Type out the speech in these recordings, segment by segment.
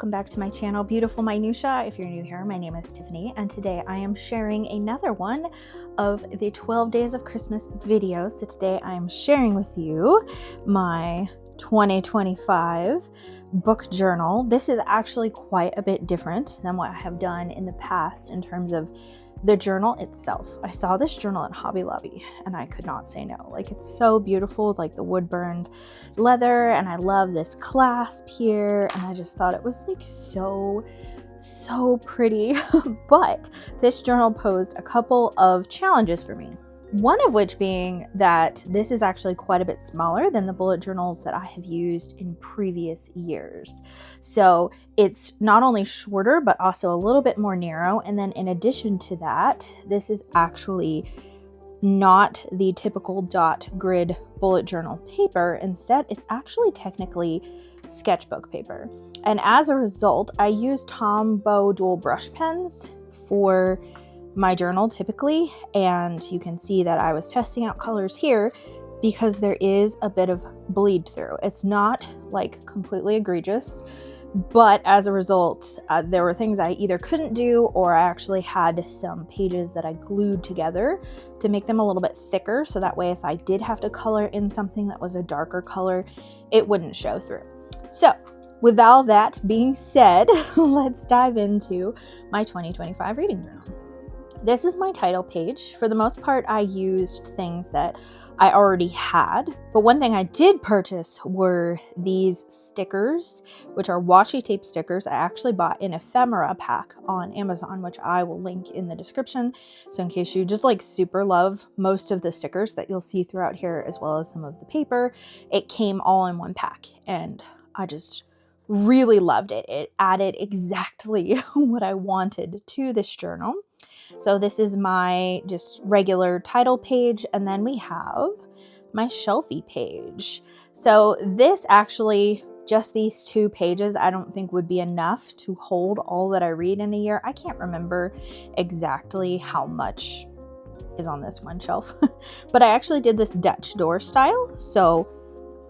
welcome back to my channel, Beautiful Minutia. If you're new here, my name is Tiffany, and today I am sharing another one of the 12 Days of Christmas videos. So today I am sharing with you my 2025 book journal. This is actually quite a bit different than what I have done in the past in terms of the journal itself. I saw this journal at Hobby Lobby and I could not say no. Like, it's so beautiful, like the wood burned leather, and I love this clasp here, and I just thought it was like so pretty. But this journal posed a couple of challenges for me. One of which being that this is actually quite a bit smaller than the bullet journals that I have used in previous years. So it's not only shorter, but also a little bit more narrow. And then in addition to that, this is actually not the typical dot grid bullet journal paper. Instead, it's actually technically sketchbook paper. And as a result, I use Tombow dual brush pens for my journal typically, and you can see that I was testing out colors here because there is a bit of bleed through. It's not like completely egregious, but as a result, there were things I either couldn't do, or I actually had some pages that I glued together to make them a little bit thicker, so that way if I did have to color in something that was a darker color, it wouldn't show through. So with all that being said, let's dive into my 2025 reading journal. This is my title page. For the most part, I used things that I already had, but one thing I did purchase were these stickers, which are washi tape stickers. I actually bought an ephemera pack on Amazon, which I will link in the description. So in case you just like super love most of the stickers that you'll see throughout here, as well as some of the paper, it came all in one pack, and I just really loved it. It added exactly what I wanted to this journal. So this is my just regular title page, and then we have my shelfie page. So this actually, just these two pages, I don't think would be enough to hold all that I read in a year. I can't remember exactly how much is on this one shelf, but I actually did this Dutch door style. So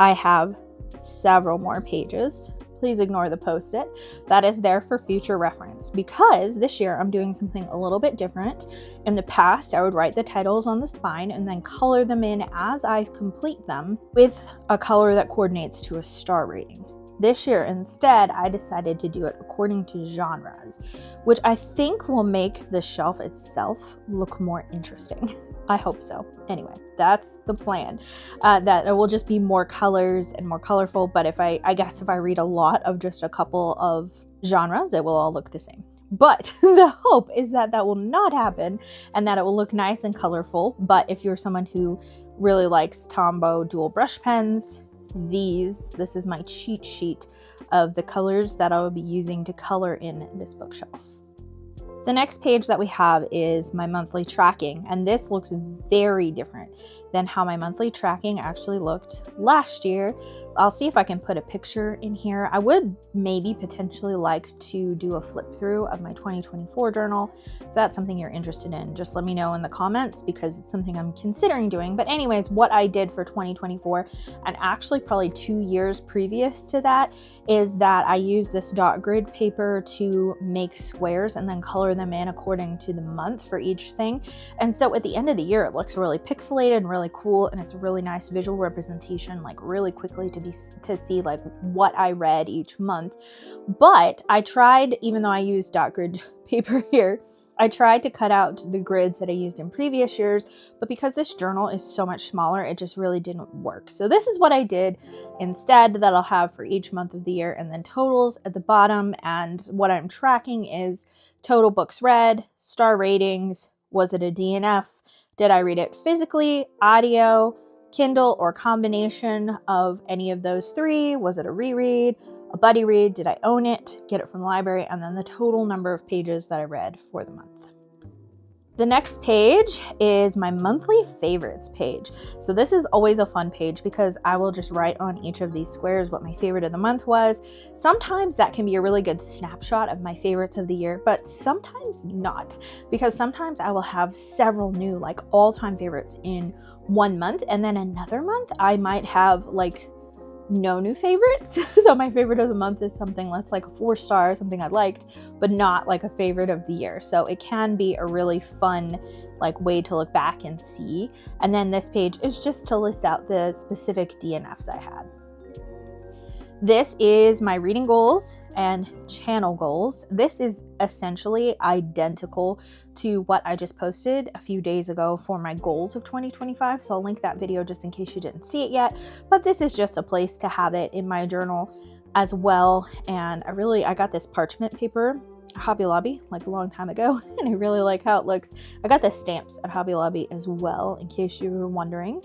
I have several more pages. Please ignore the post-it. That is there for future reference, because this year I'm doing something a little bit different. In the past, I would write the titles on the spine and then color them in as I complete them with a color that coordinates to a star rating. This year, instead, I decided to do it according to genres, which I think will make the shelf itself look more interesting. I hope so. Anyway, that's the plan. That it will just be more colors and more colorful, but I guess if I read a lot of just a couple of genres, it will all look the same. But the hope is that that will not happen and that it will look nice and colorful. But if you're someone who really likes Tombow dual brush pens, this is my cheat sheet of the colors that I will be using to color in this bookshelf. The next page that we have is my monthly tracking, and this looks very different than how my monthly tracking actually looked last year. I'll see if I can put a picture in here. I would maybe potentially like to do a flip through of my 2024 journal. If that's something you're interested in, just let me know in the comments, because it's something I'm considering doing. But anyways, what I did for 2024, and actually probably 2 years previous to that, is that I used this dot grid paper to make squares and then color them in according to the month for each thing. And so at the end of the year, it looks really pixelated and really cool, and it's a really nice visual representation, like really quickly to see like what I read each month. But I tried, even though I used dot grid paper here, I tried to cut out the grids that I used in previous years, but because this journal is so much smaller, it just really didn't work. So this is what I did instead, that I'll have for each month of the year, and then totals at the bottom. And what I'm tracking is total books read, star ratings, was it a DNF, did I read it physically, audio, Kindle, or combination of any of those three, was it a reread, a buddy read, did I own it, get it from the library, and then the total number of pages that I read for the month. The next page is my monthly favorites page. So this is always a fun page because I will just write on each of these squares what my favorite of the month was. Sometimes that can be a really good snapshot of my favorites of the year, but sometimes not, because sometimes I will have several new like all-time favorites in one month, and then another month I might have like no new favorites. So my favorite of the month is something that's like a 4-star, something I liked, but not like a favorite of the year. So it can be a really fun like way to look back and see. And then this page is just to list out the specific DNFs I had. This is my reading goals and channel goals. This is essentially identical to what I just posted a few days ago for my goals of 2025. So I'll link that video just in case you didn't see it yet. But this is just a place to have it in my journal as well. And I got this parchment paper at Hobby Lobby like a long time ago, and I really like how it looks. I got the stamps at Hobby Lobby as well, in case you were wondering.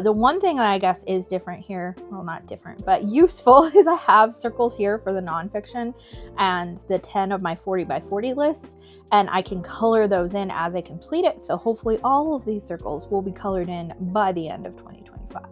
The one thing that I guess is different here, well, not different, but useful, is I have circles here for the nonfiction and the 10 of my 40 by 40 list, and I can color those in as I complete it. So hopefully all of these circles will be colored in by the end of 2025.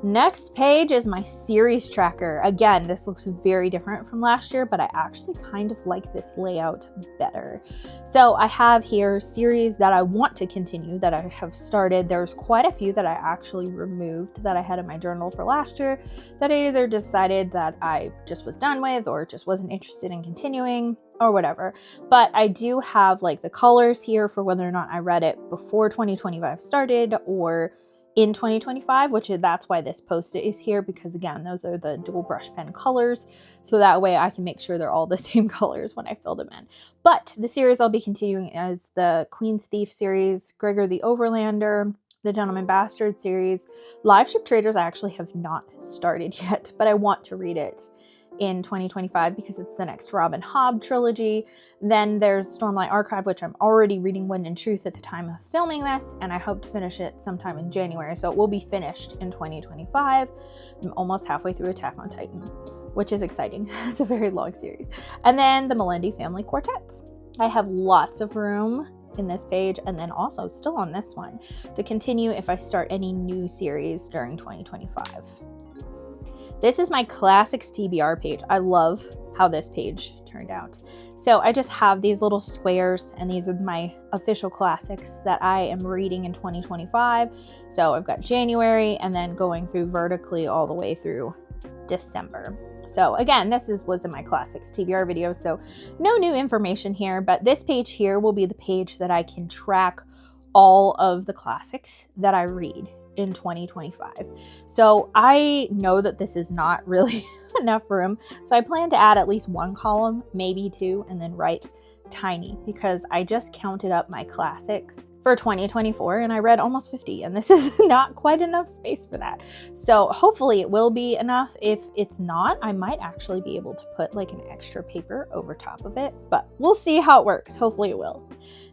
Next page is my series tracker. Again, this looks very different from last year, but I actually kind of like this layout better. So I have here series that I want to continue, that I have started. There's quite a few that I actually removed that I had in my journal for last year that I either decided that I just was done with or just wasn't interested in continuing or whatever. But I do have like the colors here for whether or not I read it before 2025 started or in 2025, that's why this post-it is here, because again, those are the dual brush pen colors. So that way I can make sure they're all the same colors when I fill them in. But the series I'll be continuing is the Queen's Thief series, Gregor the Overlander, the Gentleman Bastard series. Live Ship Traders I actually have not started yet, but I want to read it in 2025 because it's the next Robin Hobb trilogy. Then there's Stormlight Archive, which I'm already reading Wind and Truth at the time of filming this, and I hope to finish it sometime in January, so it will be finished in 2025. I'm almost halfway through Attack on Titan, which is exciting. It's a very long series. And then the Melendi Family Quartet. I have lots of room in this page, and then also still on this one to continue if I start any new series during 2025. This is my classics TBR page. I love how this page turned out. So I just have these little squares, and these are my official classics that I am reading in 2025. So I've got January and then going through vertically all the way through December. So again, was in my classics TBR video, so no new information here, but this page here will be the page that I can track all of the classics that I read in 2025. So I know that this is not really enough room, so I plan to add at least one column, maybe two, and then write tiny, because I just counted up my classics for 2024 and I read almost 50, and this is not quite enough space for that. So hopefully it will be enough. If it's not, I might actually be able to put like an extra paper over top of it, but we'll see how it works. Hopefully it will.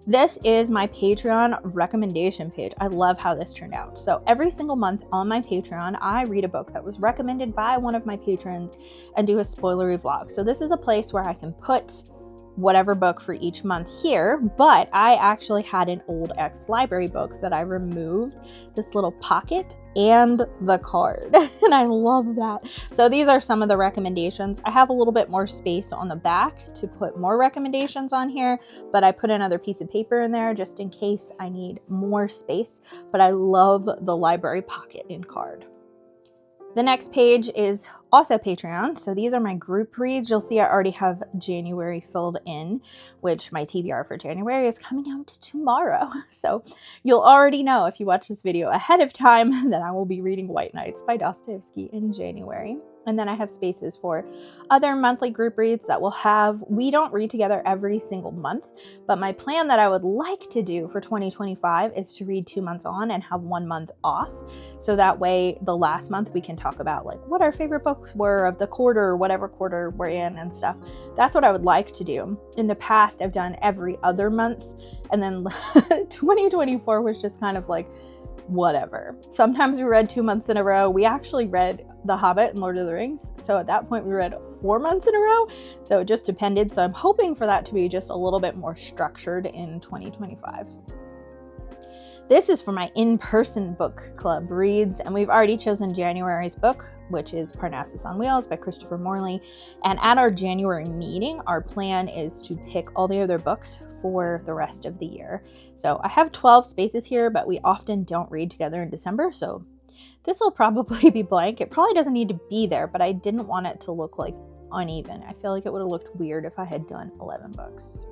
This is my Patreon recommendation page. I love how this turned out. So every single month on my Patreon, I read a book that was recommended by one of my patrons and do a spoilery vlog. So this is a place where I can put whatever book for each month here, but I actually had an old ex-library book that I removed this little pocket and the card, and I love that. So these are some of the recommendations. I have a little bit more space on the back to put more recommendations on here, but I put another piece of paper in there just in case I need more space, but I love the library pocket and card. The next page is also Patreon. So these are my group reads. You'll see I already have January filled in, which my TBR for January is coming out tomorrow. So you'll already know if you watch this video ahead of time that I will be reading White Nights by Dostoevsky in January. And then I have spaces for other monthly group reads that we don't read together every single month, but my plan that I would like to do for 2025 is to read 2 months on and have 1 month off. So that way the last month we can talk about like what our favorite books were of the quarter, whatever quarter we're in and stuff. That's what I would like to do. In the past, I've done every other month, and then 2024 was just kind of like, whatever. Sometimes we read 2 months in a row. We actually read The Hobbit and Lord of the Rings. So at that point we read 4 months in a row. So it just depended. So I'm hoping for that to be just a little bit more structured in 2025. This is for my in-person book club reads, and we've already chosen January's book, which is Parnassus on Wheels by Christopher Morley. And at our January meeting, our plan is to pick all the other books for the rest of the year. So I have 12 spaces here, but we often don't read together in December. So This will probably be blank. It probably doesn't need to be there, but I didn't want it to look like uneven. I feel like it would have looked weird if I had done 11 books.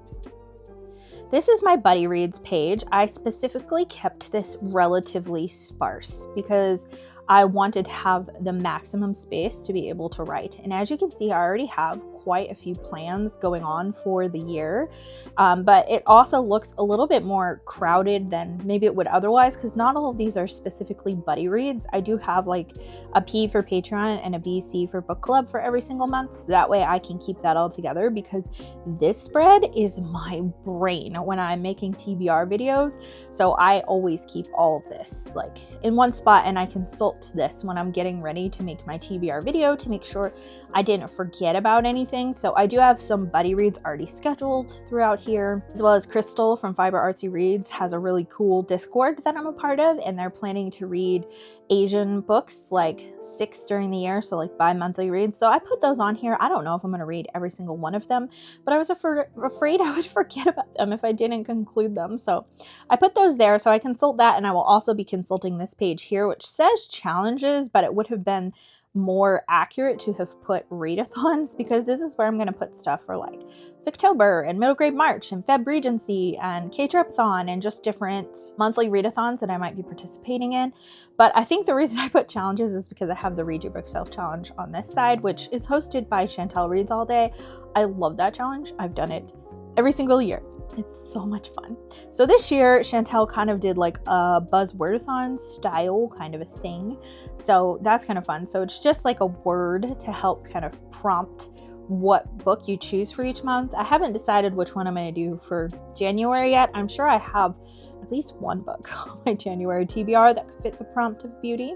This is my buddy reads page. I specifically kept this relatively sparse because I wanted to have the maximum space to be able to write. And as you can see, I already have quite a few plans going on for the year, but it also looks a little bit more crowded than maybe it would otherwise, because not all of these are specifically buddy reads. I do have like a P for Patreon and a BC for book club for every single month. That way I can keep that all together, because this spread is my brain when I'm making TBR videos. So I always keep all of this like in one spot, and I consult this when I'm getting ready to make my TBR video to make sure I didn't forget about anything. So I do have some buddy reads already scheduled throughout here, as well as Crystal from Fiber Artsy Reads has a really cool Discord that I'm a part of, and they're planning to read Asian books, like 6 during the year, so like bi-monthly reads. So I put those on here. I don't know if I'm going to read every single one of them, but I was afraid I would forget about them if I didn't conclude them. So I put those there, so I consult that, and I will also be consulting this page here, which says challenges, but it would have been more accurate to have put readathons, because this is where I'm going to put stuff for like October and Middle Grade March and Feb Regency and K-Trip-thon and just different monthly readathons that I might be participating in. But I think the reason I put challenges is because I have the Read Your Book Self Challenge on this side, which is hosted by Chantel Reads All Day. I love that challenge. I've done it every single year. It's so much fun. So this year, Chantel kind of did like a buzzwordathon style kind of a thing. So that's kind of fun. So it's just like a word to help kind of prompt what book you choose for each month. I haven't decided which one I'm going to do for January yet. I'm sure I have at least one book on my January TBR that could fit the prompt of beauty.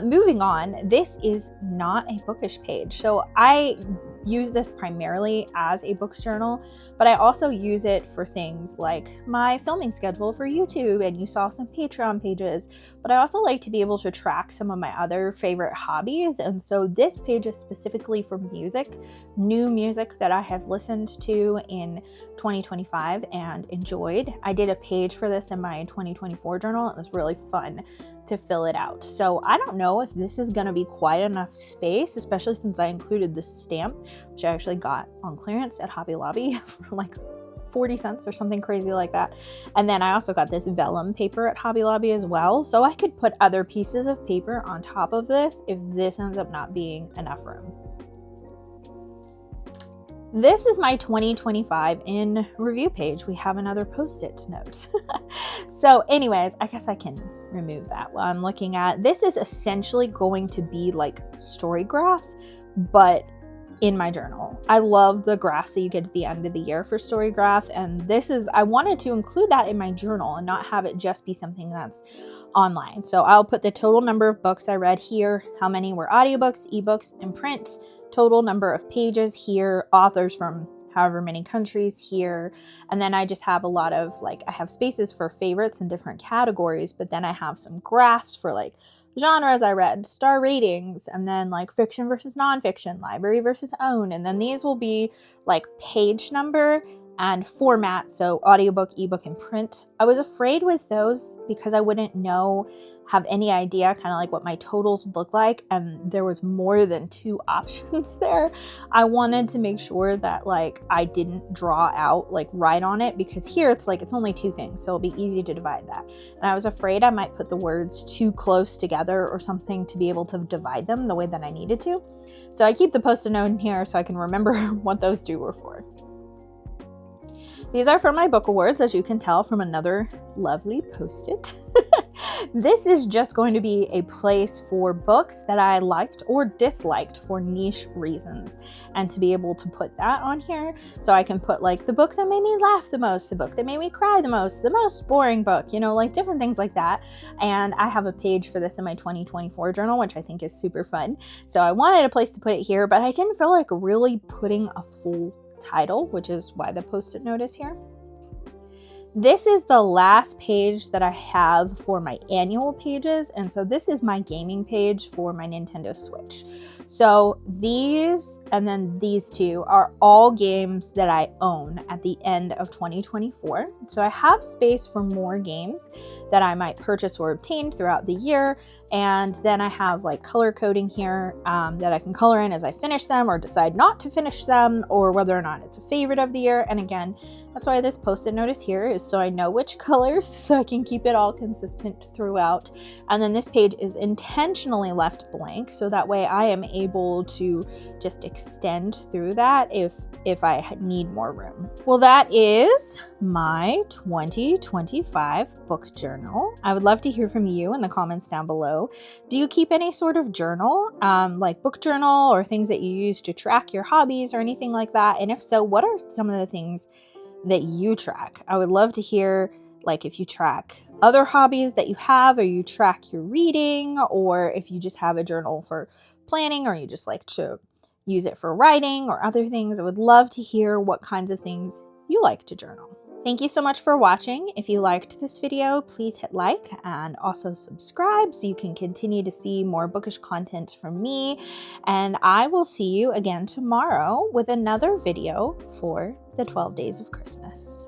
Moving on, this is not a bookish page. So I use this primarily as a book journal, but I also use it for things like my filming schedule for YouTube, and you saw some Patreon pages, but I also like to be able to track some of my other favorite hobbies. And so this page is specifically for music, new music that I have listened to in 2025 and enjoyed. I did a page for this in my 2024 journal. It was really fun to fill it out. So I don't know if this is going to be quite enough space, especially since I included the stamp, which I actually got on clearance at Hobby Lobby for like 40 cents or something crazy like that. And then I also got this vellum paper at Hobby Lobby as well. So I could put other pieces of paper on top of this if this ends up not being enough room. This is my 2025 in review page. We have another post-it note. So anyways, I guess I can remove that while I'm looking at. This is essentially going to be like Storygraph, but in my journal. I love the graphs that you get at the end of the year for Storygraph, and I wanted to include that in my journal and not have it just be something that's online. So I'll put the total number of books I read here, how many were audiobooks, ebooks, and print, total number of pages here, authors from however many countries here, and then I just have a lot of like, I have spaces for favorites in different categories, but then I have some graphs for like genres I read, star ratings, and then like fiction versus nonfiction, library versus own, and then these will be like page number and format, so audiobook, ebook, and print. I was afraid with those because I wouldn't have any idea kind of like what my totals would look like, and there was more than 2 options there. I wanted to make sure that like I didn't draw out like right on it, because here it's like it's only 2 things, so it'll be easy to divide that. And I was afraid I might put the words too close together or something to be able to divide them the way that I needed to. So I keep the post-it note in here so I can remember what those 2 were for. These are from my book awards, as you can tell from another lovely post-it. This is just going to be a place for books that I liked or disliked for niche reasons, and to be able to put that on here so I can put like the book that made me laugh the most, the book that made me cry the most boring book, you know, like different things like that. And I have a page for this in my 2024 journal, which I think is super fun. So I wanted a place to put it here, but I didn't feel like really putting a full title, which is why the post-it note is here. This is the last page that I have for my annual pages, and so this is my gaming page for my Nintendo Switch. So these and then these two are all games that I own at the end of 2024. So I have space for more games that I might purchase or obtain throughout the year. And then I have like color coding here that I can color in as I finish them or decide not to finish them, or whether or not it's a favorite of the year. And again, that's why this post-it note is here, is so I know which colors, so I can keep it all consistent throughout. And then this page is intentionally left blank, so that way I am able to just extend through that if I need more room. Well, that is my 2025 book journal. I would love to hear from you in the comments down below. Do you keep any sort of journal, like book journal, or things that you use to track your hobbies or anything like that? And if so, what are some of the things that you track? I would love to hear, like, if you track other hobbies that you have, or you track your reading, or if you just have a journal for planning, or you just like to use it for writing or other things. I would love to hear what kinds of things you like to journal. Thank you so much for watching. If you liked this video, please hit like and also subscribe so you can continue to see more bookish content from me. And I will see you again tomorrow with another video for the 12 Days of Christmas.